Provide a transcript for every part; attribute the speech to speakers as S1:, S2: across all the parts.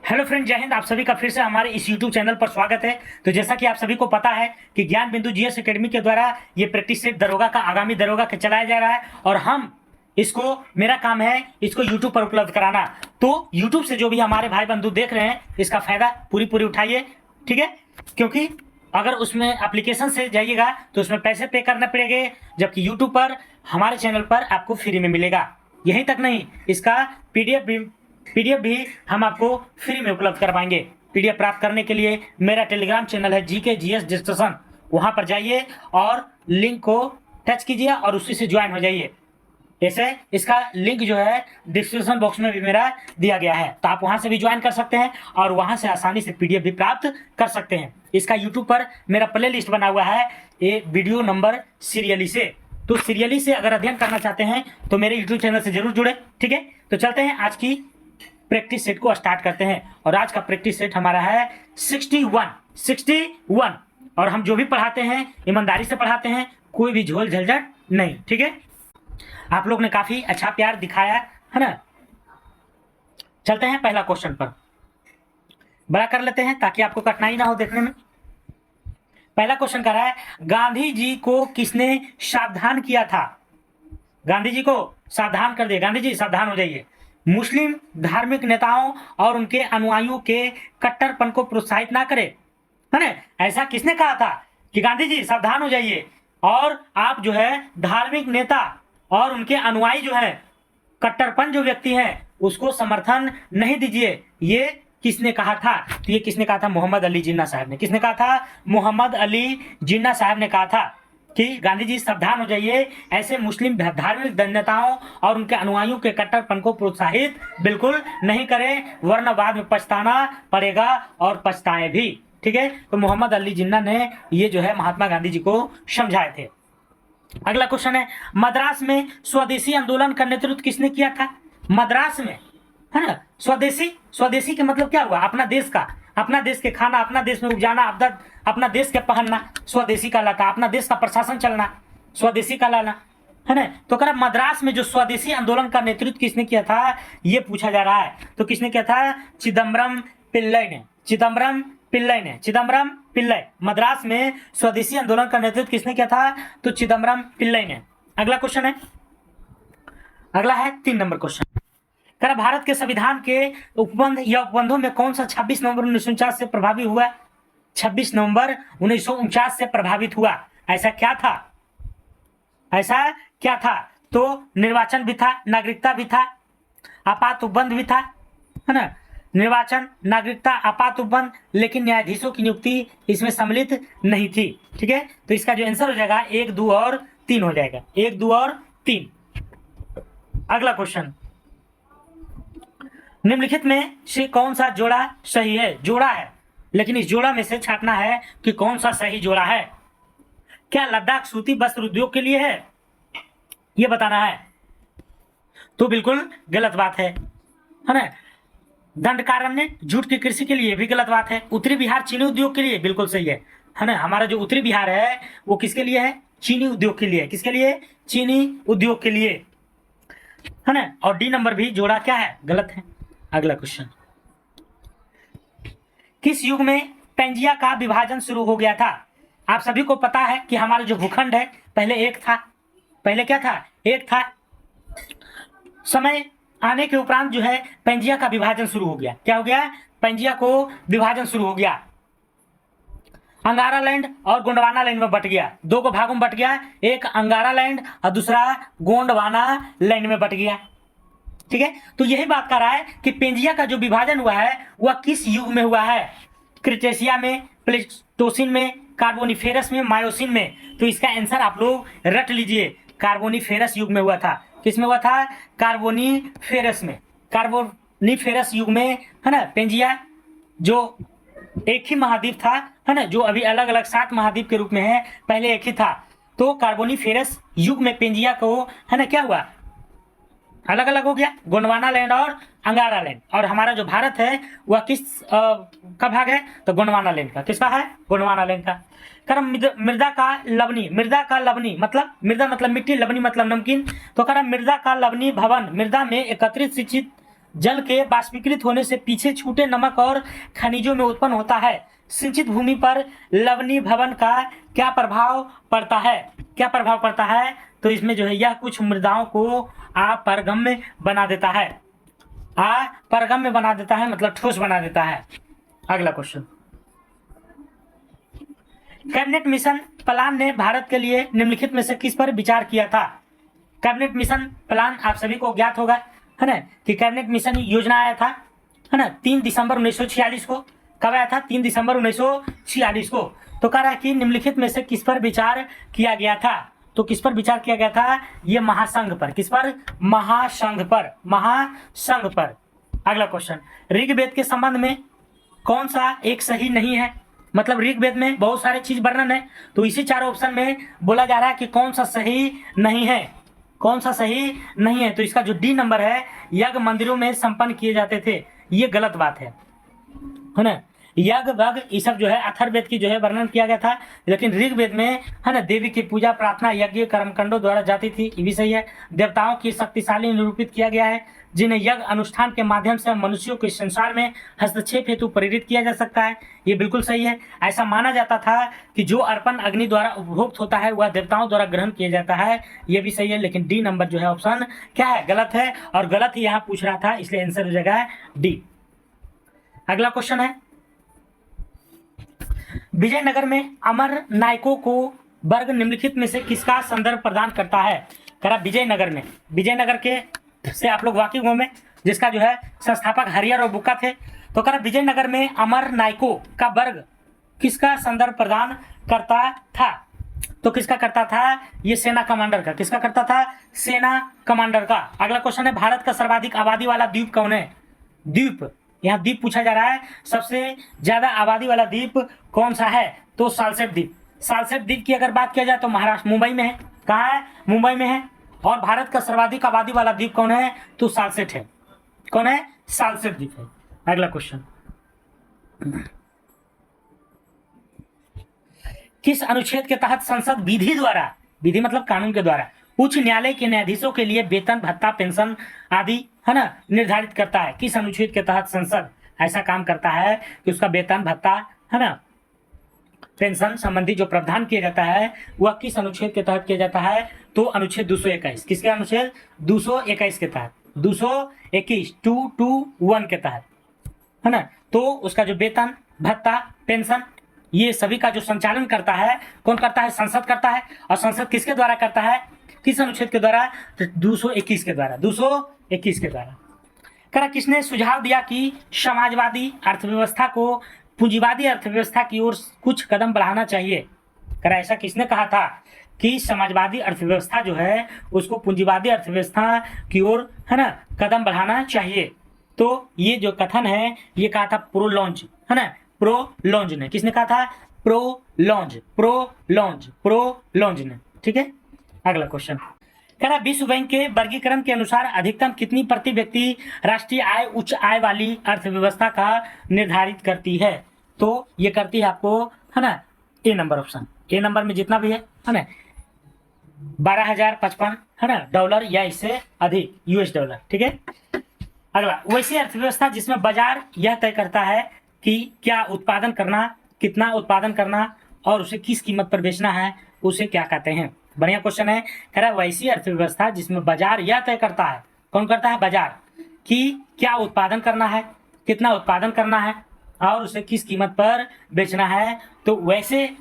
S1: Hello friend, जय हिंद। आप सभी का फिर से हमारे इस यूट्यूब चैनल पर स्वागत है। तो जैसा कि आप सभी को पता है कि ज्ञान बिंदु जीएस एकेडमी के द्वारा ये प्रैक्टिस सेट दरोगा का आगामी दरोगा का चलाया जा रहा है और हम इसको मेरा काम है इसको यूट्यूब पर उपलब्ध कराना। तो यूट्यूब से जो भी हमारे भाई बंधु देख रहे हैं इसका फायदा पूरी उठाइए, ठीक है। क्योंकि अगर उसमें एप्लीकेशन से जाइएगा तो उसमें पैसे पे करने पड़ेंगे, जबकि यूट्यूब पर हमारे चैनल पर आपको फ्री में मिलेगा। यहीं तक नहीं, इसका पीडीएफ भी हम आपको फ्री में उपलब्ध करवाएंगे। पीडीएफ प्राप्त करने के लिए मेरा टेलीग्राम चैनल है जीके जीएस डिस्कशन, वहां पर जाइए और लिंक को टच कीजिए और उसी से ज्वाइन हो जाइए। ऐसे इसका लिंक जो है डिस्क्रिप्शन बॉक्स में भी मेरा दिया गया है, तो आप वहां से भी ज्वाइन कर सकते हैं और वहां से आसानी से पीडीएफ भी प्राप्त कर सकते हैं। इसका यूट्यूब पर मेरा प्ले लिस्ट बना हुआ है, ये वीडियो नंबर सीरियली से। तो सीरियली से अगर अध्ययन करना चाहते हैं तो मेरे यूट्यूब चैनल से जरूर जुड़े, ठीक है। तो चलते हैं आज की प्रैक्टिस सेट को स्टार्ट करते हैं और आज का प्रैक्टिस सेट हमारा है 61 और हम जो भी पढ़ाते हैं ईमानदारी से पढ़ाते हैं, कोई भी झोल झंझट नहीं, ठीक है। आप लोग ने काफी अच्छा प्यार दिखाया है ना। चलते हैं पहला क्वेश्चन पर, बड़ा कर लेते हैं ताकि आपको कठिनाई ना हो देखने में। पहला क्वेश्चन कह रहा है, गांधी जी को किसने सावधान किया था? गांधी जी को सावधान कर दिया, गांधी जी सावधान हो जाइए। मुस्लिम धार्मिक नेताओं और उनके अनुयायियों के कट्टरपन को प्रोत्साहित ना करे, है ना। ऐसा किसने कहा था कि गांधी जी सावधान हो जाइए और आप जो है धार्मिक नेता और उनके अनुयायी जो है कट्टरपन जो व्यक्ति है उसको समर्थन नहीं दीजिए। ये किसने कहा था? तो ये किसने कहा था? मोहम्मद अली जिन्ना साहब ने। किसने कहा था? मोहम्मद अली जिन्ना साहब ने कहा था कि गांधी जी सावधान हो जाइए, ऐसे मुस्लिम धार्मिक नेताओं और उनके अनुयायियों के कट्टरपन को प्रोत्साहित बिल्कुल नहीं करें, वरना बाद में पछताना पड़ेगा और पछताएं भी, ठीक है। तो मोहम्मद अली जिन्ना ने ये जो है महात्मा गांधी जी को समझाए थे। अगला क्वेश्चन है, मद्रास में स्वदेशी आंदोलन का नेतृत्व किसने किया था? मद्रास में, है ना। स्वदेशी के मतलब क्या हुआ? अपना देश का, अपना देश के खाना, अपना देश में उपजाना, अपना देश के पहनना स्वदेशी कहलाता। अपना देश का प्रशासन चलना स्वदेशी कहलाना, है ना। तो अगर मद्रास में जो स्वदेशी आंदोलन का नेतृत्व किसने किया था ये पूछा जा रहा है। तो किसने किया था? चिदम्बरम पिल्लई ने। चिदम्बरम पिल्लई। मद्रास में स्वदेशी आंदोलन का नेतृत्व किसने किया था? तो चिदम्बरम पिल्लई ने। अगला क्वेश्चन है, अगला है 3 नंबर क्वेश्चन। कर भारत के संविधान के उपबंध या उपबंधों में कौन सा 26 नवंबर 1949 से प्रभावी हुआ? 26 नवंबर 1949 से प्रभावित हुआ। ऐसा क्या था? ऐसा क्या था? तो निर्वाचन भी था, नागरिकता भी था, आपात उपबंध भी था, है ना। निर्वाचन, नागरिकता, आपात उपबंध, लेकिन न्यायाधीशों की नियुक्ति इसमें सम्मिलित नहीं थी, ठीक है। तो इसका जो आंसर हो जाएगा 1, 2 और 3 हो जाएगा, 1, 2 और 3। अगला क्वेश्चन, निम्नलिखित में से कौन सा जोड़ा सही है? जोड़ा है, लेकिन इस जोड़ा में से छांटना है कि कौन सा सही जोड़ा है। क्या लद्दाख सूती वस्त्र उद्योग के लिए है? यह बताना है। तो बिल्कुल गलत बात है ना। दंडकारण्य जूट की कृषि के लिए भी गलत बात है। उत्तरी बिहार चीनी उद्योग के लिए बिल्कुल सही है ना। हमारा जो उत्तरी बिहार है वो किसके लिए है? चीनी उद्योग के लिए। किसके लिए? चीनी उद्योग के लिए, है ना। और डी नंबर भी जोड़ा क्या है? गलत है। अगला क्वेश्चन, किस युग में पेंजिया का विभाजन शुरू हो गया था? आप सभी को पता है कि हमारा जो भूखंड है पहले एक था। पहले क्या था? एक था। समय आने के उपरांत जो है पेंजिया का विभाजन शुरू हो गया। क्या हो गया? पेंजिया को विभाजन शुरू हो गया। अंगारा लैंड और गोंडवाना लैंड में बट गया, 2 को भागों में बट गया। एक अंगारा लैंड और दूसरा गोंडवाना लैंड में बट गया, ठीक है। तो यही बात कर रहा है कि पेंजिया का जो विभाजन हुआ है वह किस युग में हुआ है? क्रिटेशिया में, प्लेस्टोसिन में, कार्बोनिफेरस में, मायोसिन में। तो इसका आंसर आप लोग रट लीजिए, कार्बोनिफेरस युग में हुआ था। किस में हुआ था? कार्बोनिफेरस में। कार्बोनिफेरस युग में, है ना। पेंजिया जो एक ही महाद्वीप था, है ना, जो अभी अलग अलग 7 महाद्वीप के रूप में है, पहले एक ही था। तो कार्बोनिफेरस युग में पेंजिया को, है ना, क्या हुआ? अलग अलग हो गया, गोंडवाना लैंड और अंगारा लैंड। और हमारा जो भारत है वह किस का भाग है? तो गोंडवाना लैंड का। किसका है? गोंडवाना लैंड का। कर मृदा का लवणी, मृदा का लवणी मतलब, मृदा मतलब मिट्टी, लवणी मतलब नमकीन। तो कर मृदा का लवणी भवन, मृदा में एकत्रित सिंचित जल के बाष्पीकृत होने से पीछे छूटे नमक और खनिजों में उत्पन्न होता है। सिंचित भूमि पर लवणीभवन का क्या प्रभाव पड़ता है? क्या प्रभाव पड़ता है? तो इसमें जो है यह कुछ मृदाओं को अपारगम्य बना देता है। अपारगम्य बना देता है मतलब ठोस बना देता है। अगला क्वेश्चन, कैबिनेट मिशन प्लान ने भारत के लिए निम्नलिखित में से किस पर विचार किया था? कैबिनेट मिशन प्लान आप सभी को ज्ञात होगा, है ना, कि कैबिनेट मिशन योजना आया था, है ना, 3 दिसंबर 1946 को। कब आया था? 3 दिसंबर 1946 को। तो कह रहा है कि निम्नलिखित में से किस पर विचार किया गया था? तो किस पर विचार किया गया था? ये महासंघ पर। किस पर? महासंघ पर। महासंघ पर। अगला क्वेश्चन, ऋग्वेद के संबंध में कौन सा एक सही नहीं है? मतलब ऋग्वेद में बहुत सारे चीज वर्णन है, तो इसी चारों ऑप्शन में बोला जा रहा है कि कौन सा सही नहीं है, कौन सा सही नहीं है। तो इसका जो डी नंबर है, यज्ञ मंदिरों में संपन्न किए जाते थे, ये गलत बात है ना। यज्ञ वग ये सब जो है अथर्ववेद की जो है वर्णन किया गया था, लेकिन ऋग्वेद में, है ना, देवी की पूजा प्रार्थना यज्ञ कर्मकांडों द्वारा जाती थी, ये भी सही है। देवताओं की शक्तिशाली निरूपित किया गया है, जिन्हें यज्ञ अनुष्ठान के माध्यम से मनुष्यों के संसार में हस्तक्षेप हेतु प्रेरित किया जा सकता है, ये बिल्कुल सही है। ऐसा माना जाता था कि जो अर्पण अग्नि द्वारा उपभोक्त होता है वह देवताओं द्वारा ग्रहण किया जाता है, ये भी सही है। लेकिन डी नंबर जो है ऑप्शन क्या है? गलत है, और गलत ही यहाँ पूछ रहा था, इसलिए आंसर हो जाएगा डी। अगला क्वेश्चन है, विजयनगर में अमर नायकों को वर्ग निम्नलिखित में से किसका संदर्भ प्रदान करता है? करा विजयनगर में, विजयनगर के से आप लोग वाकिफ होंगे, जिसका जो है संस्थापक हरिहर और बुक्का थे। तो करा विजयनगर में अमर नायकों का वर्ग किसका संदर्भ प्रदान करता था? तो किसका करता था? ये सेना कमांडर का। किसका करता था? सेना कमांडर का। अगला क्वेश्चन है, भारत का सर्वाधिक आबादी वाला द्वीप कौन है? द्वीप, यहाँ द्वीप पूछा जा रहा है, सबसे ज्यादा आबादी वाला द्वीप कौन सा है? तो सालसेट द्वीप। सालसेट द्वीप की अगर बात किया जाए तो महाराष्ट्र, मुंबई में है। कहाँ है? मुंबई में है। और भारत का सर्वाधिक आबादी वाला द्वीप कौन है? तो सालसेट है। कौन है? सालसेट द्वीप है। अगला क्वेश्चन, किस अनुच्छेद के तहत संसद विधि द्वारा, विधि मतलब कानून के द्वारा, उच्च न्यायालय के न्यायाधीशों के लिए वेतन भत्ता पेंशन आदि, है ना, निर्धारित करता है? किस अनुच्छेद के तहत संसद ऐसा काम करता है कि उसका वेतन भत्ता, है ना, पेंशन संबंधी जो प्रावधान किया जाता है वह किस अनुच्छेद के तहत किया जाता है? तो अनुच्छेद 221। किसके अनुच्छेद? 221 के तहत। 221 221 के तहत, है ना। तो उसका जो वेतन भत्ता पेंशन ये सभी का जो संचालन करता है कौन करता है? संसद करता है। और संसद किसके द्वारा करता है? किस अनुच्छेद के द्वारा? 221 के द्वारा। 221 के द्वारा। करा किसने सुझाव दिया कि समाजवादी अर्थव्यवस्था को पूंजीवादी अर्थव्यवस्था की ओर कुछ कदम बढ़ाना चाहिए? करा ऐसा किसने कहा था कि समाजवादी अर्थव्यवस्था जो है उसको पूंजीवादी अर्थव्यवस्था की ओर, है ना, कदम बढ़ाना चाहिए? तो ये जो कथन है ये कहा था प्रो लॉन्च, है ना, प्रो लॉन्च ने। किसने कहा था? प्रो लॉन्च ने। ठीक है। अगला क्वेश्चन, कह रहा विश्व बैंक के वर्गीकरण के अनुसार अधिकतम कितनी प्रति व्यक्ति राष्ट्रीय आय उच्च आय वाली अर्थव्यवस्था का निर्धारित करती है? तो ये करती है आपको, है ना, ए नंबर ऑप्शन। ए नंबर में जितना भी है ना, 12,055, है ना, डॉलर या इससे अधिक US डॉलर। ठीक है। अगला, वैसी अर्थव्यवस्था जिसमें बाजार यह तय करता है कि क्या उत्पादन करना, कितना उत्पादन करना और उसे किस कीमत पर बेचना है, उसे क्या कहते हैं? बढ़िया क्वेश्चन है। कह रहा है वैसी अर्थव्यवस्था जिसमें बाजार यह तय करता है, कौन करता है? बाजार, कि क्या उत्पादन करना है, कितना उत्पादन करना है और उसे किस कीमत पर बेचना है। तो वैसे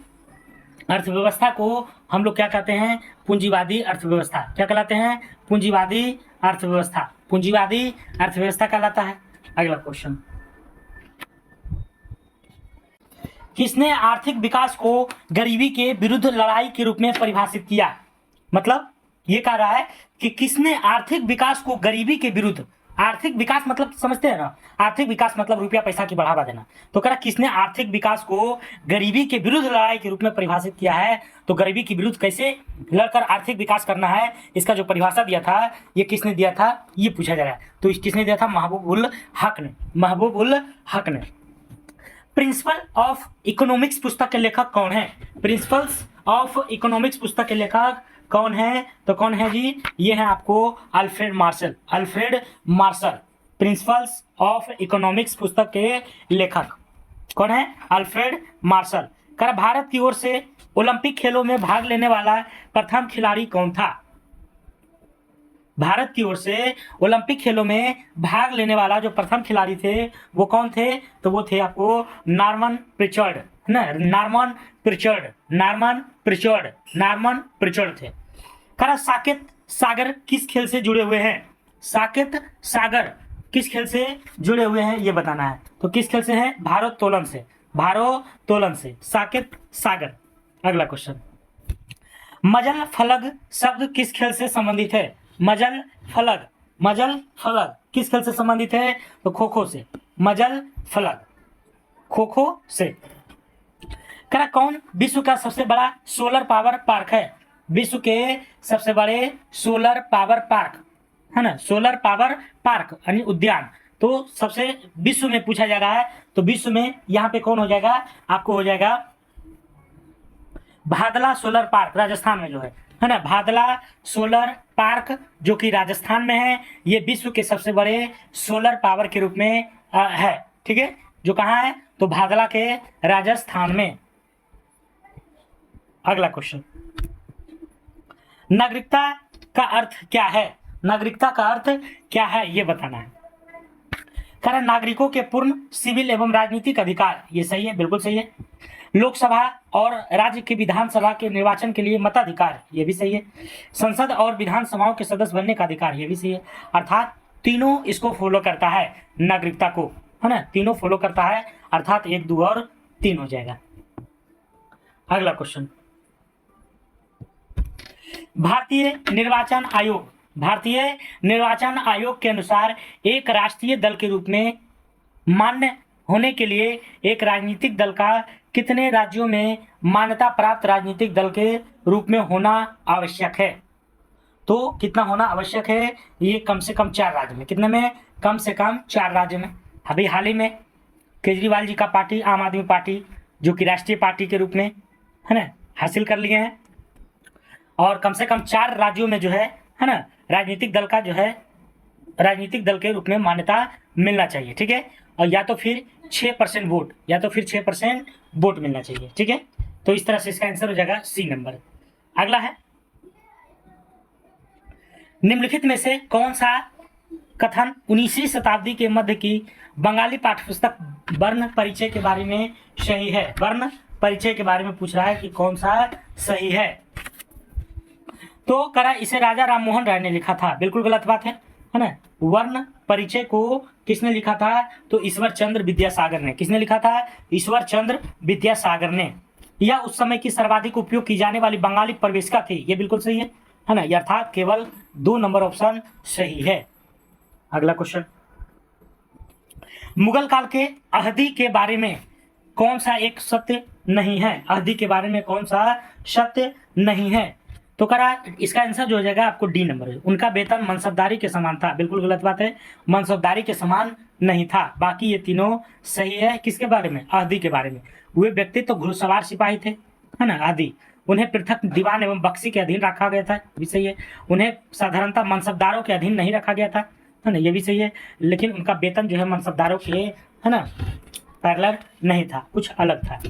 S1: अर्थव्यवस्था को हम लोग क्या कहते हैं? पूंजीवादी अर्थव्यवस्था। क्या कहलाते हैं? पूंजीवादी अर्थव्यवस्था। पूंजीवादी अर्थव्यवस्था कहलाता है। अगला क्वेश्चन, किसने आर्थिक विकास को गरीबी के विरुद्ध लड़ाई के रूप में परिभाषित किया? मतलब ये कह रहा है कि किसने आर्थिक विकास को गरीबी के विरुद्ध, आर्थिक विकास मतलब समझते हैं ना, आर्थिक विकास मतलब रुपया पैसा की बढ़ावा देना। तो कह रहा किसने आर्थिक विकास को गरीबी के विरुद्ध लड़ाई के रूप में परिभाषित किया है? तो गरीबी के विरुद्ध कैसे लड़कर आर्थिक विकास करना है, इसका जो परिभाषा दिया था ये किसने दिया था, ये पूछा जा रहा है। तो किसने दिया था? महबूब उल हक ने। महबूब उल हक ने। प्रिंसिपल ऑफ इकोनॉमिक्स पुस्तक के लेखक कौन है? प्रिंसिपल्स ऑफ इकोनॉमिक्स पुस्तक के लेखक कौन है? तो कौन है जी? ये है आपको Alfred Marshall. Alfred Marshall. Principles of economics पुस्तक के लेखक कौन है? Alfred Marshall. कर भारत की ओर से ओलंपिक खेलों में भाग लेने वाला प्रथम खिलाड़ी कौन था? भारत की ओर से ओलंपिक खेलों में भाग लेने वाला जो प्रथम खिलाड़ी थे वो कौन थे? तो वो थे आपको नॉर्मन प्रिचर्ड, ना, नॉर्मन प्रिचर्ड थे। करा साकेत सागर किस खेल से जुड़े हुए हैं? साकेत सागर किस खेल से जुड़े हुए हैं ये बताना है। तो किस खेल से है? भारोत्तोलन से साकेत सागर। अगला क्वेश्चन, मजल फलक शब्द किस खेल से संबंधित है? मजल फलक किस खेल से संबंधित है? तो खो खो से। मजल फलक खो खो से। करा कौन विश्व का सबसे बड़ा सोलर पावर पार्क है? विश्व के सबसे बड़े सोलर पावर पार्क है ना, सोलर पावर पार्क यानी उद्यान। तो सबसे विश्व में पूछा जा रहा है तो विश्व में यहाँ पे कौन हो जाएगा? आपको हो जाएगा भादला सोलर पार्क, राजस्थान में जो है ना, भादला सोलर पार्क जो कि राजस्थान में है। ये विश्व के सबसे बड़े सोलर पावर के रूप में है। ठीक है, जो कहाँ है? तो भादला के राजस्थान में। अगला क्वेश्चन, नागरिकता का अर्थ क्या है? नागरिकता का अर्थ क्या है ये बताना है। कारण नागरिकों के पूर्ण सिविल एवं राजनीतिक अधिकार, ये सही है, बिल्कुल सही है। लोकसभा और राज्य के विधानसभा के निर्वाचन के लिए मताधिकार, ये भी सही है। संसद और विधानसभाओं के सदस्य बनने का अधिकार, ये भी सही है। अर्थात तीनों इसको फॉलो करता है, नागरिकता को, है ना, तीनों फॉलो करता है, अर्थात 1, 2 और 3 हो जाएगा। अगला क्वेश्चन, भारतीय निर्वाचन आयोग के अनुसार एक राष्ट्रीय दल के रूप में मान्य होने के लिए एक राजनीतिक दल का कितने राज्यों में मान्यता प्राप्त राजनीतिक दल के रूप में होना आवश्यक है? तो कितना होना आवश्यक है? ये कम से कम 4 राज्य में। कितने में? कम से कम 4 राज्य में। अभी हाल ही में केजरीवाल जी का पार्टी आम आदमी पार्टी जो कि राष्ट्रीय पार्टी के रूप में है ना हासिल कर लिए हैं, और कम से कम 4 राज्यों में जो है ना राजनीतिक दल का जो है राजनीतिक दल के रूप में मान्यता मिलना चाहिए। ठीक है, और या तो फिर 6% वोट मिलना चाहिए। ठीक है, तो इस तरह से इसका आंसर हो जाएगा सी नंबर। अगला है, निम्नलिखित में से कौन सा कथन 19वीं शताब्दी के मध्य की बंगाली पाठ्यपुस्तक वर्ण परिचय के बारे में सही है? वर्ण परिचय के बारे में पूछ रहा है कि कौन सा सही है। तो करा इसे राजा राममोहन राय ने लिखा था, बिल्कुल गलत बात है ना। वर्ण परिचय को किसने लिखा था? तो ईश्वर चंद्र विद्यासागर ने। किसने लिखा था? ईश्वर चंद्र विद्यासागर ने। यह उस समय की सर्वाधिक उपयोग की जाने वाली बंगाली प्रवेशिका थी, ये बिल्कुल सही है ना, अर्थात केवल 2 नंबर ऑप्शन सही है। अगला क्वेश्चन, मुगल काल के अहदी के बारे में कौन सा एक सत्य नहीं है? अहदी के बारे में कौन सा सत्य नहीं है? तो करा इसका आंसर जो हो जाएगा आपको डी नंबर है। उनका वेतन मनसबदारी के समान था, बिल्कुल गलत बात है, मनसबदारी के समान नहीं था। बाकी ये तीनों सही है। किसके बारे में? अहदी के बारे में। वे व्यक्ति तो घुड़सवार सिपाही थे, है ना, आदि। उन्हें पृथक दीवान एवं बख्शी के अधीन रखा गया था, भी सही है। उन्हें साधारणतः मनसबदारों के अधीन नहीं रखा गया था, है ना, ये भी सही है। लेकिन उनका वेतन जो है मनसबदारों के, है ना, पैरेलल नहीं था, कुछ अलग था।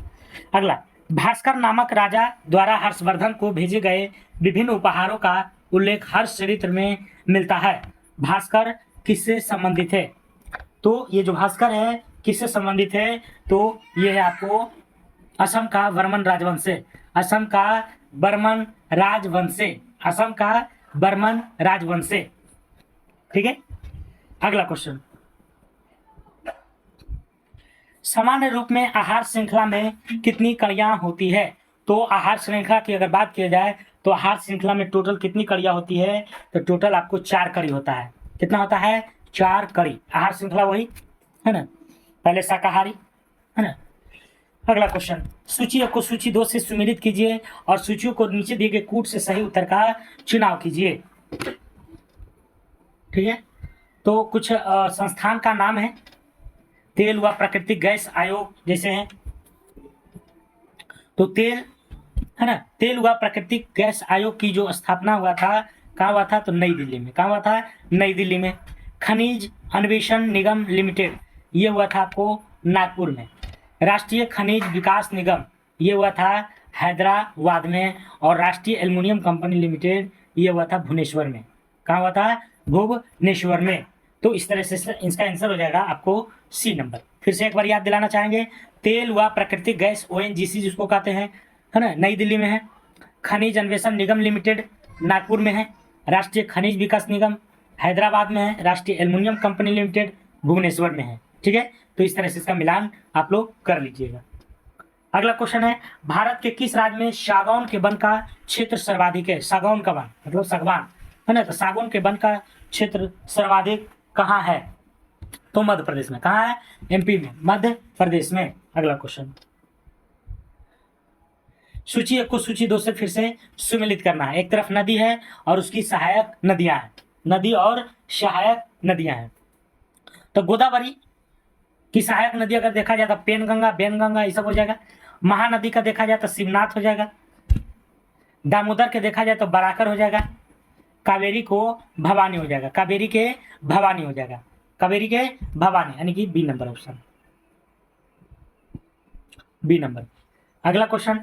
S1: अगला, भास्कर नामक राजा द्वारा हर्षवर्धन को भेजे गए विभिन्न उपहारों का उल्लेख हर्ष चरित्र में मिलता है। भास्कर किससे संबंधित है? तो ये जो भास्कर है किससे संबंधित है? तो ये है आपको असम का बर्मन राजवंश से। असम का बर्मन राजवंश से। ठीक है, अगला क्वेश्चन, सामान्य रूप में आहार श्रृंखला में कितनी कड़ियां होती है? तो आहार श्रृंखला की अगर बात की जाए तो आहार श्रृंखला में टोटल कितनी कड़ियां होती है? तो टोटल आपको 4 कड़ी होता है। कितना होता है? 4 कड़ी। आहार श्रृंखला वही है ना, पहले शाकाहारी, है ना। अगला क्वेश्चन, सूची को सूची 2 से सुमेलित कीजिए और सूचियों को नीचे दिए गए कूट से सही उत्तर का चुनाव कीजिए। ठीक है, तो कुछ संस्थान का नाम है, तेल व प्राकृतिक गैस आयोग जैसे हैं। तो तेल, है ना, तेल व प्राकृतिक गैस आयोग की जो स्थापना हुआ था, कहाँ हुआ था? तो नई दिल्ली में। कहाँ हुआ था? नई दिल्ली में। खनिज अन्वेषण निगम लिमिटेड, ये हुआ था आपको नागपुर में। राष्ट्रीय खनिज विकास निगम, ये हुआ था हैदराबाद में। और राष्ट्रीय एल्युमिनियम कंपनी लिमिटेड, ये हुआ था भुवनेश्वर में। कहाँ हुआ था? भुवनेश्वर में। तो इस तरह से इसका आंसर हो जाएगा आपको सी नंबर। फिर से एक बार याद दिलाना चाहेंगे, तेल व प्राकृतिक गैस ओएनजीसी जिसको कहते हैं, है ना, नई दिल्ली में है। खनिज अन्वेषण निगम लिमिटेड नागपुर में है। राष्ट्रीय खनिज विकास निगम हैदराबाद में है। राष्ट्रीय एल्युमिनियम कंपनी लिमिटेड भुवनेश्वर में है। ठीक है, तो इस तरह से इसका मिलान आप लोग कर लीजिएगा। अगला क्वेश्चन है, भारत के किस राज्य में सागौन के वन का क्षेत्र सर्वाधिक है? सागौन का वन मतलब सागवान, है ना, तो सागौन के वन का क्षेत्र सर्वाधिक कहाँ है? तो मध्य प्रदेश में। कहाँ है? एमपी में, मध्य प्रदेश में। अगला क्वेश्चन, सूची 1 को सूची 2 से फिर से सुमेलित करना है। एक तरफ नदी है और उसकी सहायक नदियां हैं, नदी और सहायक नदियां हैं। तो गोदावरी की सहायक नदी अगर देखा जाए तो पेनगंगा, बेनगंगा, ये सब हो जाएगा। महानदी का देखा जाए तो शिवनाथ हो जाएगा। दामोदर के देखा जाए तो बराकर हो जाएगा। कावेरी को भवानी हो जाएगा, कावेरी के भवानी हो जाएगा, कावेरी के भवानी, यानी कि B number option, B number. अगला क्वेश्चन,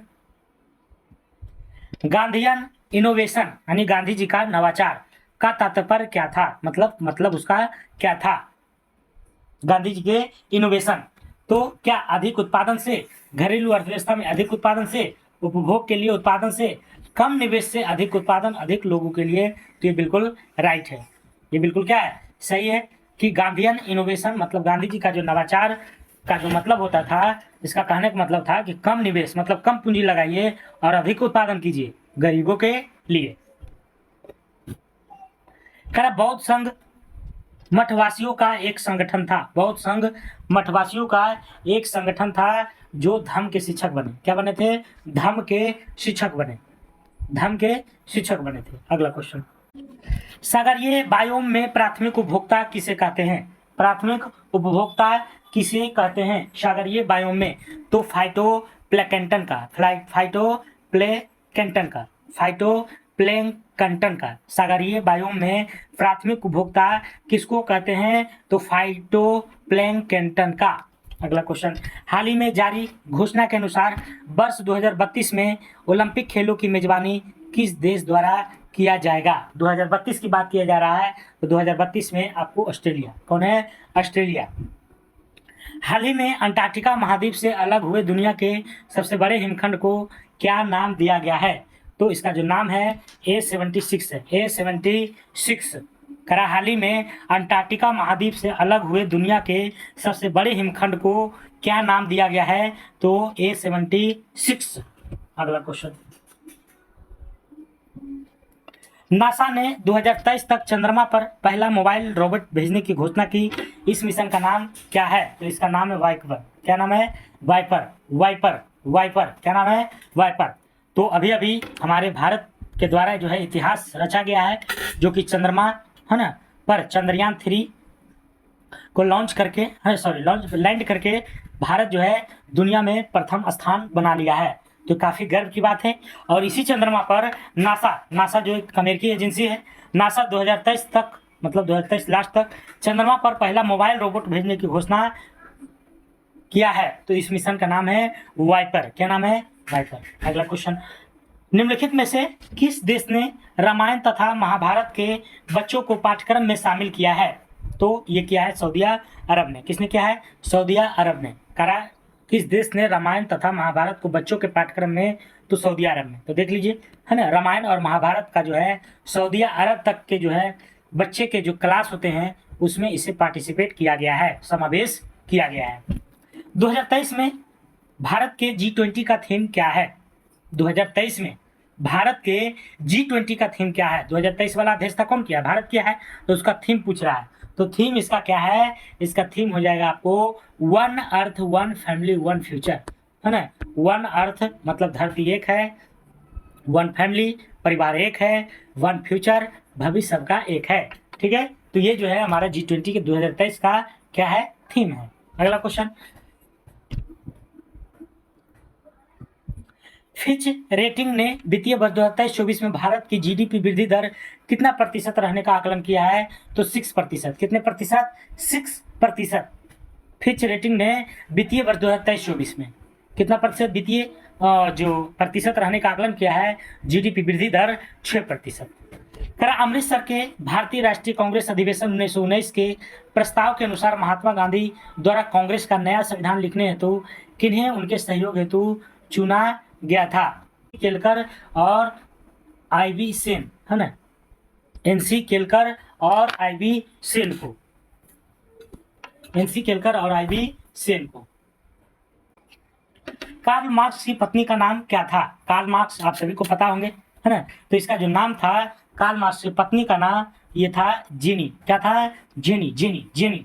S1: गांधीयन इनोवेशन यानी गांधी जी का नवाचार का तात्पर्य क्या था? मतलब उसका क्या था? गांधी जी के इनोवेशन, तो क्या अधिक उत्पादन से, घरेलू अर्थव्यवस्था में अधिक उत्पादन से, उपभोग के लिए उत्पादन से, कम निवेश से अधिक उत्पादन, अधिक लोगों के लिए? तो ये बिल्कुल राइट है, ये बिल्कुल क्या है? सही है कि गांधीयन इनोवेशन मतलब गांधी जी का जो नवाचार का जो मतलब होता था, इसका कहने का मतलब था कि कम निवेश मतलब कम पूंजी लगाइए और अधिक उत्पादन कीजिए गरीबों के लिए। कह रहा बौद्ध संघ मठवासियों का एक संगठन था। बौद्ध संघ मठवासियों का एक संगठन था जो धर्म के शिक्षक बने। क्या बने थे? धर्म के शिक्षक बने, धर्म के शिक्षक बने थे। अगला क्वेश्चन, सागरीय बायोम में प्राथमिक उपभोक्ता किसे कहते हैं? प्राथमिक उपभोक्ता किसे कहते हैं सागरीय बायोम में? तो फाइटोप्लैंक्टन का, फाइटोप्लैंक्टन का सागरीय बायोम में प्राथमिक उपभोक्ता किसको कहते हैं? तो फाइटोप्लैंक्टन का। अगला क्वेश्चन, हाल ही में जारी घोषणा के अनुसार वर्ष 2032 में ओलंपिक खेलों की मेजबानी किस देश द्वारा किया जाएगा? 2032 की बात किया जा रहा है, तो 2032 में आपको ऑस्ट्रेलिया, कौन है? ऑस्ट्रेलिया। हाल ही में अंटार्कटिका महाद्वीप से अलग हुए दुनिया के सबसे बड़े हिमखंड को क्या नाम दिया गया है? तो इसका जो नाम है A76 है, A76। करा हाल ही में अंटार्कटिका महाद्वीप से अलग हुए दुनिया के सबसे बड़े हिमखंड को क्या नाम दिया गया है? तो A76। अगला क्वेश्चन, नासा ने 2023 तक चंद्रमा पर पहला मोबाइल रोबोट भेजने की घोषणा की। इस मिशन का नाम क्या है? तो इसका नाम है वाइपर। क्या नाम है? वाइपर। क्या नाम है? वाइपर। तो अभी अभी हमारे भारत के द्वारा जो है इतिहास रचा गया है, जो कि चंद्रमा, है ना, पर चंद्रयान 3 को लैंड करके भारत जो है दुनिया में प्रथम स्थान बना लिया है। तो काफ़ी गर्व की बात है। और इसी चंद्रमा पर नासा जो एक अमेरिकी एजेंसी है, नासा 2023 तक मतलब 2023 लास्ट तक चंद्रमा पर पहला मोबाइल रोबोट भेजने की घोषणा किया है। तो इस मिशन का नाम है वाइपर। क्या नाम है? वाइपर। अगला क्वेश्चन, निम्नलिखित में से किस देश ने रामायण तथा महाभारत के बच्चों को पाठ्यक्रम में शामिल किया है? तो ये किया है सऊदी अरब ने। किसने किया है? सऊदी अरब ने करा। किस देश ने रामायण तथा महाभारत को बच्चों के पाठ्यक्रम में? तो सऊदी अरब में। तो देख लीजिए, है ना, रामायण और महाभारत का जो है सऊदी अरब तक के जो है बच्चे के जो क्लास होते हैं उसमें इसे पार्टिसिपेट किया गया है, समावेश किया गया है। 2023 में भारत के G20 का थीम क्या है? 2023 में भारत के G20 का थीम क्या है? 2023 वाला अध्यक्षता कौन किया? भारत किया है। तो उसका थीम पूछ रहा है। तो थीम इसका क्या है? इसका थीम हो जाएगा आपको one earth one family one future, है ना। वन अर्थ मतलब धरती एक है, वन फैमिली परिवार एक है, वन फ्यूचर भविष्य सबका एक है। ठीक है, तो ये जो है हमारा G20 के 2023 का क्या है? थीम है। अगला क्वेश्चन, फिच रेटिंग ने वित्तीय वर्ष 2023-24 में भारत की जीडीपी वृद्धि दर कितना प्रतिशत रहने का आकलन किया है? तो 6%। कितने प्रतिशत? 6%। फिच रेटिंग ने वित्तीय वर्ष 2023-24 में कितना प्रतिशत वित्तीय जो प्रतिशत रहने का आकलन किया है? जीडीपी वृद्धि दर 6%। अमृतसर के भारतीय राष्ट्रीय कांग्रेस अधिवेशन 1919 के प्रस्ताव के अनुसार महात्मा गांधी द्वारा कांग्रेस का नया संविधान लिखने हेतु किन्हें उनके सहयोग हेतु चुना गया था? केलकर और आईवी सेन, है ना, एनसी केलकर और आईवी सेन को, एनसी केलकर और आईवी सेन को। कार्ल मार्क्स की पत्नी का नाम क्या था? कार्ल मार्क्स आप सभी को पता होंगे, है ना, तो इसका जो नाम था कार्ल मार्क्स की पत्नी का नाम ये था जेनी। क्या था? Jenny, jenny, jenny.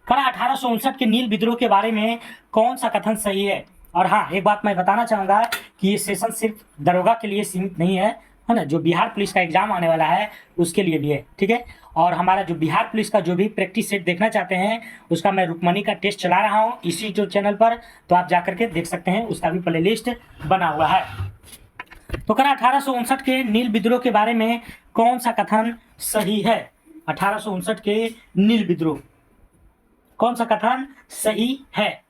S1: 1859 के नील विद्रोह के बारे में कौन सा कथन सही है? और हाँ, एक बात मैं बताना चाहूंगा कि ये सेशन सिर्फ दरोगा के लिए सीमित नहीं है ना, जो बिहार पुलिस का एग्जाम आने वाला है उसके लिए भी है, ठीक है। और हमारा जो बिहार पुलिस का जो भी प्रैक्टिस सेट देखना चाहते हैं उसका मैं रुक्मणी का टेस्ट चला रहा हूँ इसी जो चैनल पर, तो आप जाकर के देख सकते हैं, उसका भी प्ले लिस्ट बना हुआ है। तो 1859 के नील विद्रोह के बारे में कौन सा कथन सही है? 1859 के नील विद्रोह, कौन सा कथन सही है?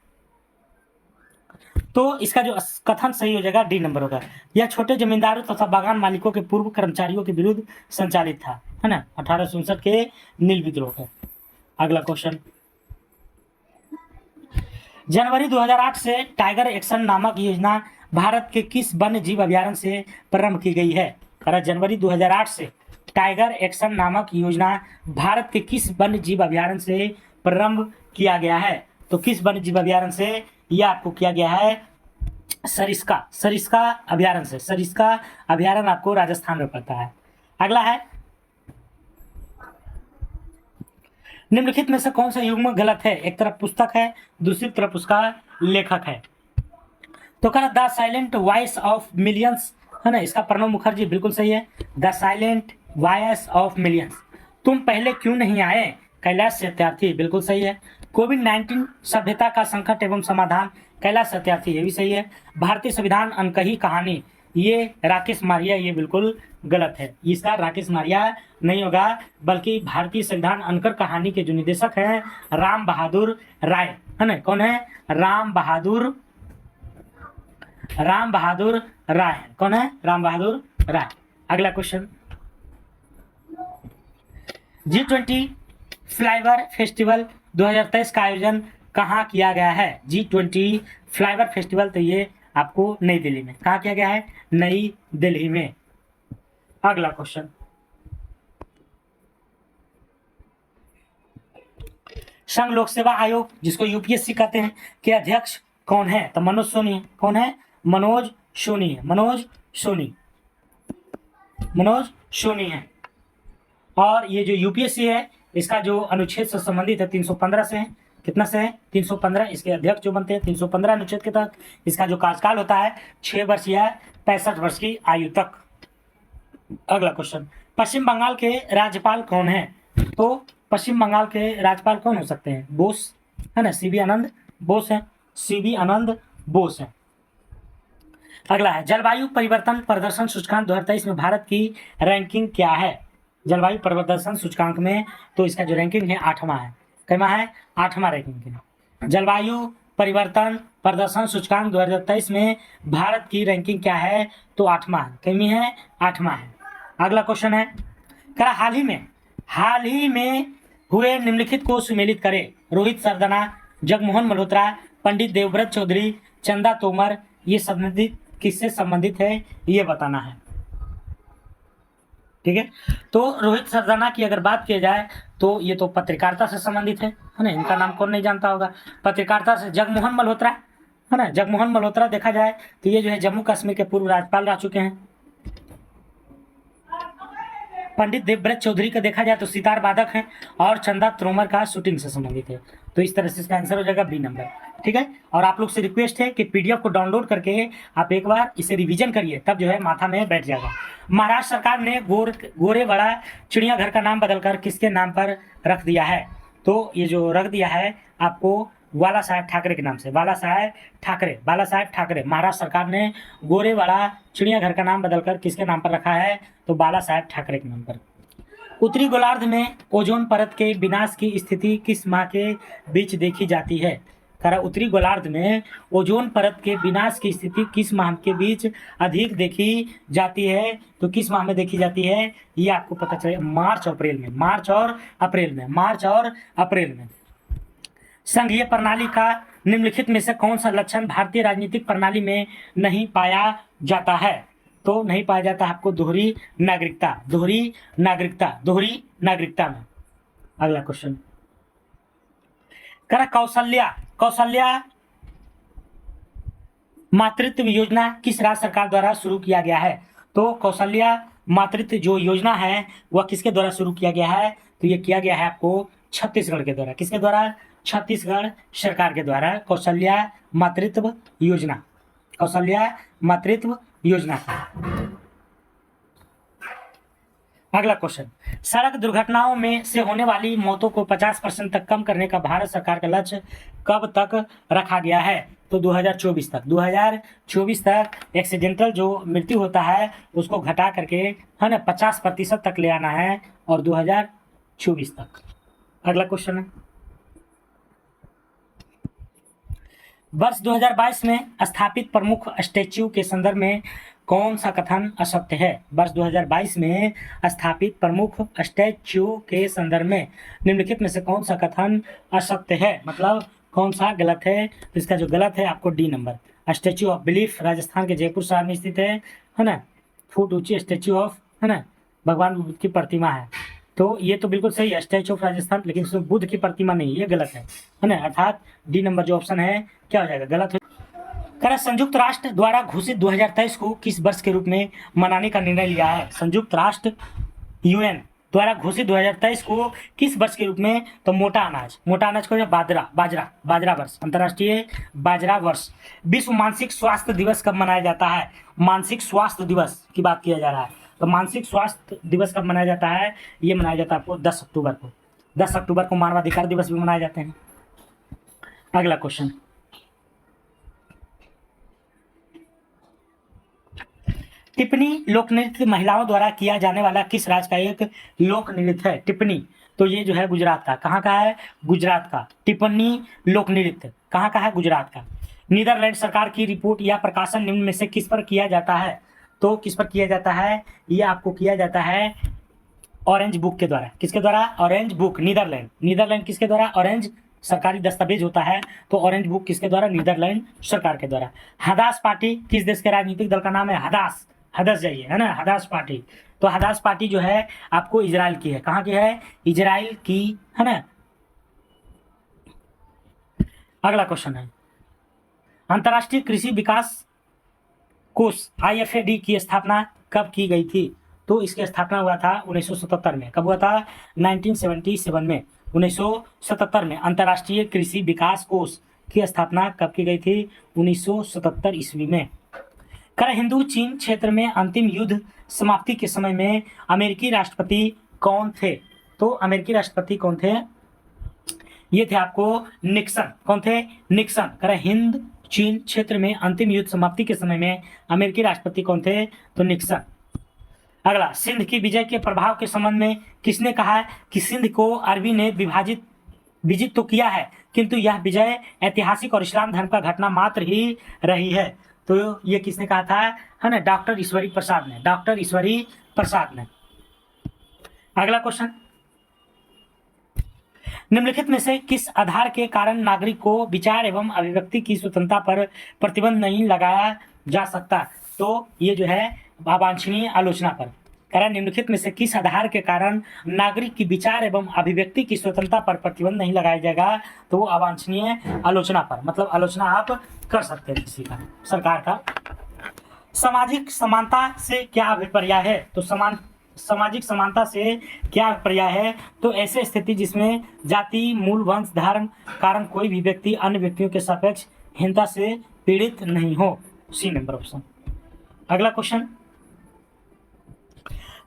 S1: तो इसका जो कथन सही हो जाएगा डी नंबर होगा। यह छोटे जमींदारों तथा बागान मालिकों के पूर्व कर्मचारियों के विरुद्ध संचालित था, है ना, 1859 के नील विद्रोह का। अगला क्वेश्चन, जनवरी 2008 से टाइगर एक्शन नामक योजना भारत के किस वन्य जीव अभ्यारण्य से प्रारंभ की गई है? जनवरी 2008 से टाइगर एक्शन नामक योजना भारत के किस वन्य जीव अभ्यारण्य से प्रारंभ किया गया है? तो किस वन्य जीव अभ्यारण्य से यह आपको किया गया है? सरिस्का, सरिस्का अभ्यारण्य से। सरिस्का अभ्यारण्य आपको राजस्थान में पड़ता है। अगला है, निम्नलिखित में से कौन सा युग्म गलत है? एक तरफ पुस्तक है, दूसरी तरफ उसका लेखक है। तो कह the silent voice of millions, है ना, इसका प्रणब मुखर्जी बिल्कुल सही है। The silent voice of millions. तुम पहले क्यों नहीं आए? कैलाश सत्यार्थी बिल्कुल सही है। कोविड-19 सभ्यता का संकट एवं समाधान, कैलाश सत्यार्थी, ये भी सही है। भारतीय संविधान अनकही कहानी, ये राकेश मारिया, ये बिल्कुल गलत है। इसका राकेश मारिया नहीं होगा, बल्कि भारतीय संविधान अनकर कहानी के जो निदेशक हैं राम बहादुर राय, है ना। कौन है? राम बहादुर राय। कौन है? राम बहादुर राय। अगला क्वेश्चन, G20 फ्लाइवर फेस्टिवल 2023 का आयोजन कहाँ किया गया है? G20 फ्लाइवर फेस्टिवल, तो ये आपको नई दिल्ली में। कहाँ किया गया है? नई दिल्ली में। अगला क्वेश्चन, संघ लोक सेवा आयोग जिसको यूपीएससी कहते हैं के अध्यक्ष कौन है? तो मनोज सोनी। कौन है? मनोज सोनी है। मनोज सोनी है। और ये जो यूपीएससी है इसका जो अनुच्छेद से संबंधित है 315 से है। कितना से है? 315। इसके अध्यक्ष जो बनते हैं 315 अनुच्छेद के तहत। इसका जो कार्यकाल होता है 6 वर्ष या 65 वर्ष की आयु तक। अगला क्वेश्चन, पश्चिम बंगाल के राज्यपाल कौन है? तो पश्चिम बंगाल के राज्यपाल कौन हो सकते हैं? बोस, है ना, सीबी आनंद बोस है। सीबी आनंद बोस है। अगला है, जलवायु परिवर्तन प्रदर्शन सूचकांक 2023 में भारत की रैंकिंग क्या है? जलवायु परिवर्तन सूचकांक में तो इसका जो रैंकिंग है 8वां है। कितना है? 8वां रैंकिंग है। जलवायु परिवर्तन प्रदर्शन सूचकांक 2023 में भारत की रैंकिंग क्या है? तो 8वां है। कितनी है? 8वां है। अगला क्वेश्चन है, क्या हाल ही में हुए निम्नलिखित को सुमेलित करें? रोहित सरदाना, जगमोहन मल्होत्रा, पंडित देवव्रत चौधरी, चंदा तोमर, ये संबंधित किससे संबंधित है ये बताना है। ठीक है, तो रोहित सरदाना की अगर बात की जाए तो ये तो पत्रकारिता से संबंधित है ना, इनका नाम कौन नहीं जानता होगा। पत्रकारिता से जगमोहन मल्होत्रा, है ना, जगमोहन मल्होत्रा देखा जाए तो ये जो है जम्मू कश्मीर के पूर्व राज्यपाल रह चुके हैं। पंडित देवव्रत चौधरी का देखा जाए तो सितार वादक हैं, और चंदा तोमर का शूटिंग से संबंधित है। तो इस तरह से इसका आंसर हो जाएगा बी नंबर। ठीक है, और आप लोग से रिक्वेस्ट है कि पीडीएफ को डाउनलोड करके आप एक बार इसे रिवीजन करिए, तब जो है माथा में बैठ जाएगा। महाराष्ट्र सरकार ने गोरेवाड़ा चिड़ियाघर का नाम बदलकर किसके नाम पर रख दिया है? तो ये जो रख दिया है आपको बाला साहेब ठाकरे के नाम से, बाला साहेब ठाकरे। महाराष्ट्र सरकार ने गोरेवाड़ा चिड़ियाघर का नाम बदलकर किसके नाम पर रखा है? तो बाला साहेब ठाकरे के नाम पर। उत्तरी गोलार्ध में ओजोन परत के विनाश की स्थिति किस माह के बीच देखी जाती है? उत्तरी गोलार्ध में ओजोन परत के विनाश की स्थिति किस माह के बीच अधिक देखी जाती है? तो किस माह में देखी जाती है ये आपको पता चले, मार्च और अप्रैल में। संघीय प्रणाली का निम्नलिखित में से कौन सा लक्षण भारतीय राजनीतिक प्रणाली में नहीं पाया जाता है? तो नहीं पाया जाता आपको दोहरी नागरिकता में। अगला क्वेश्चन, कौशल्या मातृत्व योजना किस राज्य सरकार द्वारा शुरू किया गया है? तो कौशल्या मातृत्व जो योजना है वह किसके द्वारा शुरू किया गया है? तो ये किया गया है आपको छत्तीसगढ़ के द्वारा। किसके द्वारा? छत्तीसगढ़ सरकार के द्वारा कौशल्या मातृत्व योजना। अगला क्वेश्चन, सड़क दुर्घटनाओं में से होने वाली मौतों को 50% तक कम करने का भारत सरकार का लक्ष्य कब तक रखा गया है? तो 2024 तक एक्सीडेंटल जो मृत्यु होता है उसको घटा करके है ना 50% तक ले आना है, और 2024 तक। अगला क्वेश्चन है, वर्ष 2022 में स्थापित प्रमुख स्टैच्यू के संदर्भ में कौन सा कथन असत्य है? वर्ष 2022 में स्थापित प्रमुख स्टैच्यू के संदर्भ में निम्नलिखित में से कौन सा कथन असत्य है, मतलब कौन सा गलत है? तो इसका जो गलत है आपको D number. Statue of belief Rajasthan के जयपुर शहर में स्थित है ना, फुट ऊंची स्टैच्यू ऑफ है ना भगवान बुद्ध की प्रतिमा है। तो ये तो बिल्कुल सही है, स्टैच्यू ऑफ राजस्थान, लेकिन उसमें बुद्ध की प्रतिमा नहीं, ये गलत है ना, अर्थात डी नंबर जो ऑप्शन है क्या हो जाएगा? गलत हो। संयुक्त राष्ट्र द्वारा घोषित 2023 को किस वर्ष के रूप में मनाने का निर्णय लिया है? संयुक्त राष्ट्र यूएन द्वारा घोषित 2023 को किस वर्ष के रूप में? तो मोटा अनाज को बाजरा वर्ष, अंतर्राष्ट्रीय बाजरा वर्ष। विश्व मानसिक स्वास्थ्य दिवस कब मनाया जाता है? मानसिक स्वास्थ्य दिवस की बात किया जा रहा है, तो मानसिक स्वास्थ्य दिवस कब मनाया जाता है? ये मनाया जाता है आपको 10 अक्टूबर को। 10 अक्टूबर को मानवाधिकार दिवस भी मनाए जाते हैं। अगला क्वेश्चन, टिप्पणी लोक नृत्य महिलाओं द्वारा किया जाने वाला किस राज्य का एक लोक नृत्य है? टिप्पणी, तो ये जो है गुजरात का। कहाँ का है? गुजरात का। टिप्पणी लोक नृत्य कहाँ का है? गुजरात का। नीदरलैंड सरकार की रिपोर्ट या प्रकाशन निम्न में से किस पर किया जाता है? तो किस पर किया जाता है? ये आपको किया जाता है ऑरेंज बुक के द्वारा। किसके द्वारा? Orange book. नीदरलैंड किसके द्वारा? ऑरेंज सरकारी दस्तावेज होता है, तो ऑरेंज बुक किसके द्वारा? नीदरलैंड सरकार के द्वारा। हदास पार्टी किस देश के राजनीतिक दल का नाम है? हदस जाइए है ना, हदास पार्टी। तो हदास पार्टी जो है आपको इजराइल की है। कहाँ की है? इजराइल की है ना। अगला क्वेश्चन है, अंतर्राष्ट्रीय कृषि विकास कोष IFAD की स्थापना कब की गई थी? तो इसकी स्थापना हुआ था 1977 में। कब हुआ था? 1977 में। 1977 में अंतर्राष्ट्रीय कृषि विकास कोष की स्थापना कब की गई थी? 1977 ईस्वी में। हिंदू चीन क्षेत्र में अंतिम युद्ध समाप्ति के समय में अमेरिकी राष्ट्रपति कौन थे? तो अमेरिकी राष्ट्रपति कौन थे? ये थे आपको निक्सन। कौन थे? निक्सन। हिंद चीन क्षेत्र में अंतिम युद्ध समाप्ति के समय में अमेरिकी राष्ट्रपति कौन थे? तो निक्सन। अगला, सिंध की विजय के प्रभाव के संबंध में किसने कहा है कि सिंध को अरबी ने विजित तो किया है, किंतु यह विजय ऐतिहासिक और इस्लाम धर्म का घटना मात्र ही रही है? तो ये किसने कहा था? है ना, डॉक्टर ईश्वरी प्रसाद ने। अगला क्वेश्चन, निम्नलिखित में से किस आधार के कारण नागरिक को विचार एवं अभिव्यक्ति की स्वतंत्रता पर प्रतिबंध नहीं लगाया जा सकता? तो ये जो है अवांछनीय आलोचना पर। निम्नलिखित में से किस आधार के कारण नागरिक की विचार एवं अभिव्यक्ति की स्वतंत्रता पर प्रतिबंध नहीं लगाया जाएगा? तो वो अवांछनीय आलोचना पर, मतलब आलोचना आप कर सकते हैं किसी का, सरकार का। सामाजिक समानता से क्या अभिप्राय है? तो सामाजिक समानता से क्या अभिप्राय है? तो ऐसे स्थिति जिसमें जाति, मूल, वंश, धर्म कारण कोई भी व्यक्ति अन्य व्यक्तियों के सापेक्ष हीनता से पीड़ित नहीं हो। C number option. अगला क्वेश्चन,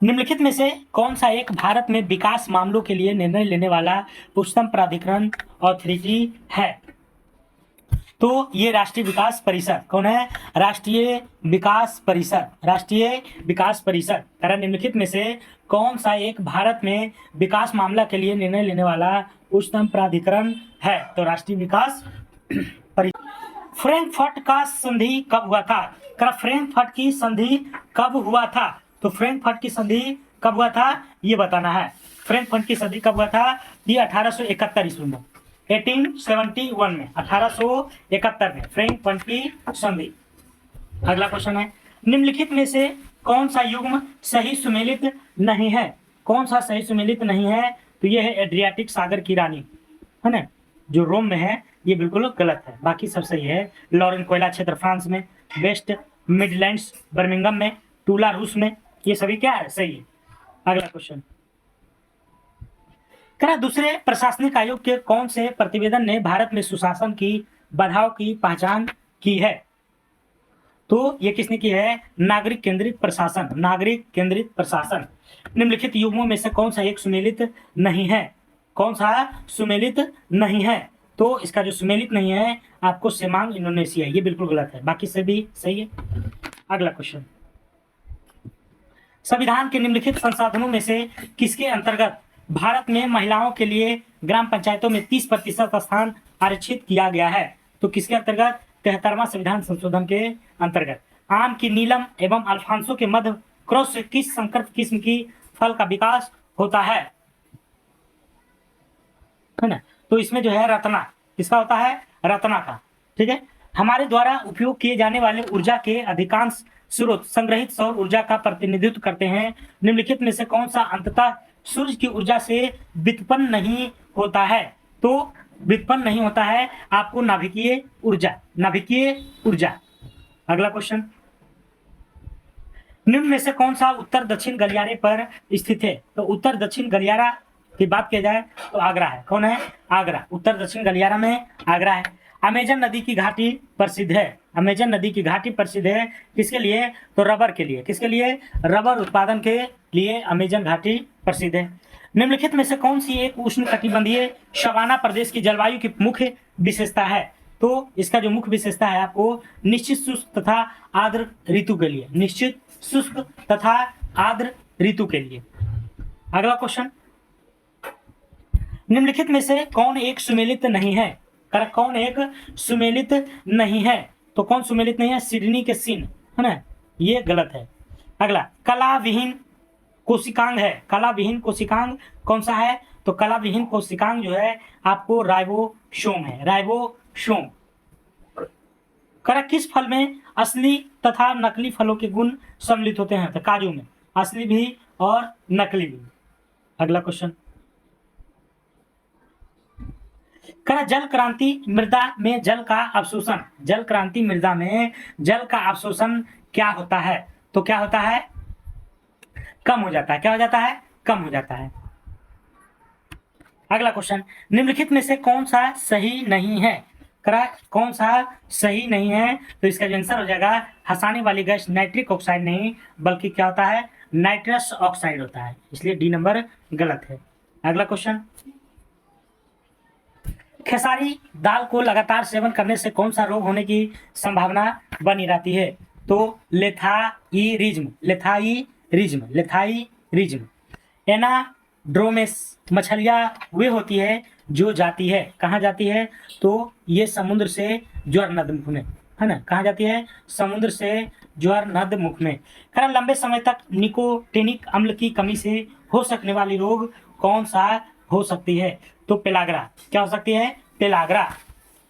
S1: निम्नलिखित में से कौन सा एक भारत में विकास मामलों के लिए निर्णय लेने वाला उच्चतम प्राधिकरण अथॉरिटी है? तो ये राष्ट्रीय विकास परिषद कौन है? राष्ट्रीय विकास परिषद। राष्ट्रीय विकास परिषद कारण निम्नलिखित में से कौन सा एक भारत में विकास मामला के लिए निर्णय लेने वाला उच्चतम प्राधिकरण है? तो राष्ट्रीय विकास परिषद। फ्रैंकफर्ट का संधि कब हुआ था? फ्रैंकफर्ट की संधि कब हुआ था? तो फ्रैंकफर्ट की संधि कब हुआ था ये बताना है। फ्रैंकफर्ट की संधि कब हुआ था? ये 1871 ईस्वी में, 1871 में, 1871 में फ्रैंकफर्ट की संधि। अगला क्वेश्चन है, निम्नलिखित में से कौन सा युग्म सही सुमेलित नहीं है? कौन सा सही सुमेलित नहीं है? तो ये है एड्रियाटिक सागर की रानी, है ना, जो रोम में है, ये बिल्कुल गलत है, बाकी सब सही है। लॉरेन कोयला क्षेत्र फ्रांस में, वेस्ट मिडलैंड्स बर्मिंगम में, टूला रूस में, ये सभी क्या है? सही है। अगला क्वेश्चन, दूसरे प्रशासनिक आयोग के कौन से प्रतिवेदन ने भारत में सुशासन की बाधाओं की पहचान की है? तो ये किसने की है? नागरिक केंद्रित प्रशासन। नागरिक केंद्रित प्रशासन। निम्नलिखित युग्मों में से कौन सा एक सुमेलित नहीं है? कौन सा सुमेलित नहीं है? तो इसका जो सुमेलित नहीं है आपको सेमांग इंडोनेशिया, ये बिल्कुल गलत है, बाकी से भी सही है। अगला क्वेश्चन, संविधान के निम्नलिखित संसाधनों में से किसके अंतर्गत भारत में महिलाओं के लिए ग्राम पंचायतों में 30% स्थान आरक्षित किया गया है? तो किसके अंतर्गत? 73वां संविधान संशोधन के अंतर्गत। आम की नीलम एवं अल्फांसो के मध्य क्रॉस से किस संकर किस्म की फल का विकास होता है ना? तो इसमें जो है रत्ना, किसका होता है? रत्ना का। ठीक है। हमारे द्वारा उपयोग किए जाने वाले ऊर्जा के अधिकांश स्रोत संग्रहित सौर ऊर्जा का प्रतिनिधित्व करते हैं। निम्नलिखित में से कौन सा अंततः सूर्य की ऊर्जा से व्युत्पन्न नहीं होता है? तो व्युत्पन्न नहीं होता है आपको नाभिकीय ऊर्जा। नाभिकीय ऊर्जा। अगला क्वेश्चन, निम्न में से कौन सा उत्तर दक्षिण गलियारे पर स्थित है? तो उत्तर दक्षिण गलियारा की बात की जाए तो आगरा है। कौन है? आगरा। उत्तर दक्षिण गलियारा में आगरा है। अमेजन नदी की घाटी प्रसिद्ध है। अमेजन नदी की घाटी प्रसिद्ध है किसके लिए? तो रबर के लिए। किसके लिए? रबर उत्पादन के लिए अमेजन घाटी प्रसिद्ध है। निम्नलिखित में से कौन सी एक उष्णकटिबंधीय सवाना प्रदेश की जलवायु की मुख्य विशेषता है? तो इसका जो मुख्य विशेषता है आपको निश्चित शुष्क तथा आर्द्र ऋतु के लिए। निश्चित शुष्क तथा आर्द्र ऋतु के लिए। अगला क्वेश्चन, निम्नलिखित में से कौन एक सुमेलित नहीं है? कौन एक सुमेलित नहीं है? तो कौन सुमेलित नहीं है? सिडनी के सीन, है ना, ये गलत है। अगला, कला विहीन कोशिकांग है। कला विहीन कोशिकांग कौन सा है? तो कला विहीन कोशिकांग जो है आपको राइबोसोम है। राइबोसोम। किस फल में असली तथा नकली फलों के गुण सम्मिलित होते हैं? तो काजू में असली भी और नकली भी। अगला क्वेश्चन, जल क्रांति मृदा में जल का अवशोषण। जल क्रांति मृदा में जल का अवशोषण क्या होता है? तो क्या होता है? कम हो जाता है। क्या हो जाता है? कम हो जाता है। अगला क्वेश्चन, निम्नलिखित में से कौन सा सही नहीं है? कौन सा सही नहीं है? तो इसका जो आंसर हो जाएगा हंसाने वाली गैस नाइट्रिक ऑक्साइड नहीं बल्कि क्या होता है? नाइट्रस ऑक्साइड होता है, इसलिए डी नंबर गलत है। अगला क्वेश्चन, खेसारी दाल को लगातार सेवन करने से कौन सा रोग होने की संभावना बनी रहती है? तो लेथाइरिज्म। लेथाइरिज्म। लेथाइरिज्म। एनाड्रोमेस मछलियाँ वे होती है जो जाती है, कहाँ जाती है? तो ये समुद्र से ज्वार नदमुख में, है ना, कहाँ जाती है? समुद्र से ज्वार नदमुख में। कारण लंबे समय तक निकोटिनिक अम्ल की कमी से हो सकने वाली रोग कौन सा हो सकती है? तो पेलाग्रा। क्या हो सकती है? पेलाग्रा।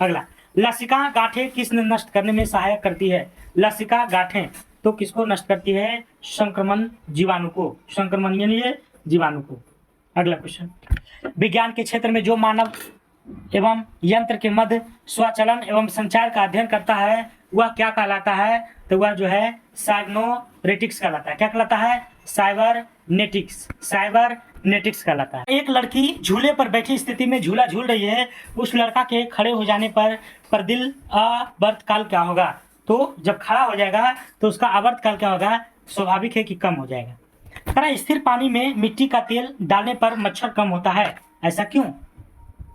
S1: अगला, लसिका गांठें किस नष्ट करने में सहायक करती है? लसिका गांठें तो किसको नष्ट करती है? संक्रमण जीवाणु को। संक्रमण यानी जीवाणु को। अगला क्वेश्चन, विज्ञान के क्षेत्र में जो मानव एवं यंत्र के मध्य स्वचलन एवं संचार का अध्ययन करता है वह क्या कहलाता है? तो वह जो है साइबरनेटिक्स कहलाता है। क्या कहलाता है? साइबरनेटिक्स। साइबरनेटिक्स कहलाता है। एक लड़की झूले पर बैठी स्थिति में झूला झूल रही है, उस लड़का के खड़े हो जाने पर दिल आवर्तकाल क्या होगा? तो जब खड़ा हो जाएगा तो उसका आवर्तकाल क्या होगा? स्वाभाविक है कि कम हो जाएगा। स्थिर पानी में मिट्टी का तेल डालने पर मच्छर कम होता है, ऐसा क्यों?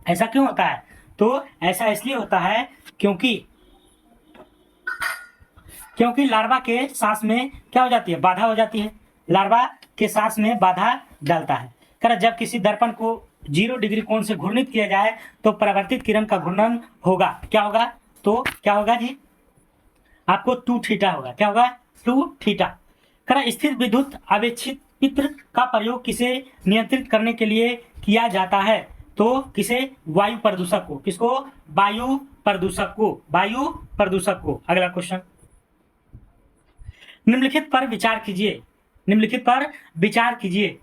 S1: ऐसा क्यों होता है? तो ऐसा इसलिए होता है क्योंकि लार्वा के सांस में क्या हो जाती है, बाधा हो जाती है, लार्वा के सांस में बाधा डालता है। कर जब किसी दर्पण को 0 डिग्री कोण से घूर्णित किया जाए तो परावर्तित किरण का घूर्णन होगा, क्या होगा, तो क्या होगा जी, आपको 2 थीटा होगा, क्या होगा, 2 थीटा। कर स्थिर विद्युत आवेशित पित्र का प्रयोग किसे नियंत्रित करने के लिए किया जाता है, तो किसे, वायु प्रदूषक को, किसको, वायु प्रदूषक को, वायु प्रदूषक को। अगला क्वेश्चन, निम्नलिखित पर विचार कीजिए, निम्नलिखित पर विचार कीजिए।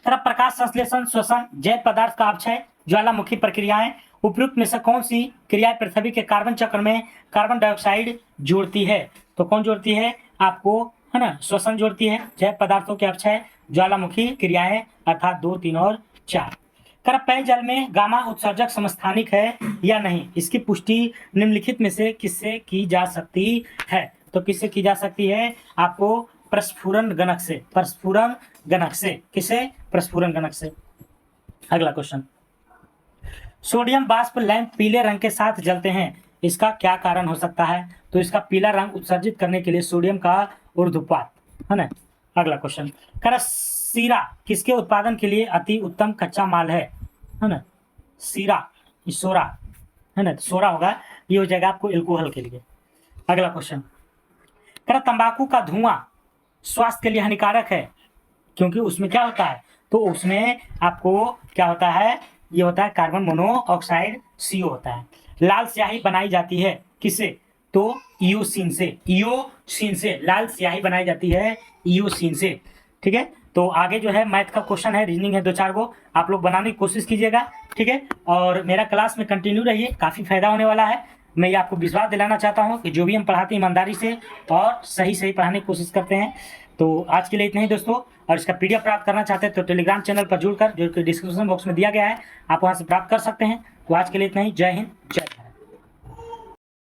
S1: तरफ प्रकाश संश्लेषण, श्वसन, जैव पदार्थ का अपक्षय, ज्वालामुखी प्रक्रियाएं, उपयुक्त में से कौन सी क्रियाएं पृथ्वी के कार्बन चक्र में कार्बन डाइऑक्साइड जोड़ती है, तो कौन जोड़ती है आपको, है ना, श्वसन जोड़ती है, जैव पदार्थों के अपक्षय, ज्वालामुखी क्रियाएं अर्थात 2, 3 और 4। कर पेयजल में गामा उत्सर्जक समस्थानिक है या नहीं, इसकी पुष्टि निम्नलिखित में से किससे की जा सकती है, तो किससे की जा सकती है, आपको प्रस्फुरन गणक से, प्रस्फुरन गणक से, किसे, प्रस्फुरन गणक से। अगला क्वेश्चन, सोडियम वाष्प लैंप पीले रंग के साथ जलते हैं, इसका क्या कारण हो सकता है, तो इसका पीला रंग उत्सर्जित करने के लिए सोडियम का ऊर्ध्वपात, है ना। अगला क्वेश्चन, कर सीरा किसके उत्पादन के लिए अति उत्तम कच्चा माल है ना, सीरा, सोरा, है ना, सोरा होगा, ये हो जाएगा आपको एल्कोहल के लिए। अगला क्वेश्चन, कर तंबाकू का धुआं स्वास्थ्य के लिए हानिकारक है, क्योंकि उसमें क्या होता है, तो उसमें आपको क्या होता है, ये होता है कार्बन मोनोऑक्साइड, CO होता है। लाल स्याही बनाई जाती है किससे, तो इयोसिन से, इयोसिन से लाल स्याही बनाई जाती है, इयोसिन से, ठीक है। तो आगे जो है मैथ का क्वेश्चन है, रीजनिंग है 2-4 गो, आप लोग बनाने की कोशिश कीजिएगा, ठीक है। और मेरा क्लास में कंटिन्यू रहिए, काफ़ी फायदा होने वाला है। मैं ये आपको विश्वास दिलाना चाहता हूँ कि जो भी हम पढ़ाते हैं ईमानदारी से और सही पढ़ाने की कोशिश करते हैं। तो आज के लिए इतना ही दोस्तों, और इसका PDF प्राप्त करना चाहते हैं तो टेलीग्राम चैनल पर जुड़कर, जो कि डिस्क्रिप्शन बॉक्स में दिया गया है, आप वहाँ से प्राप्त कर सकते हैं। तो आज के लिए इतना ही, जय हिंद, जय भारत।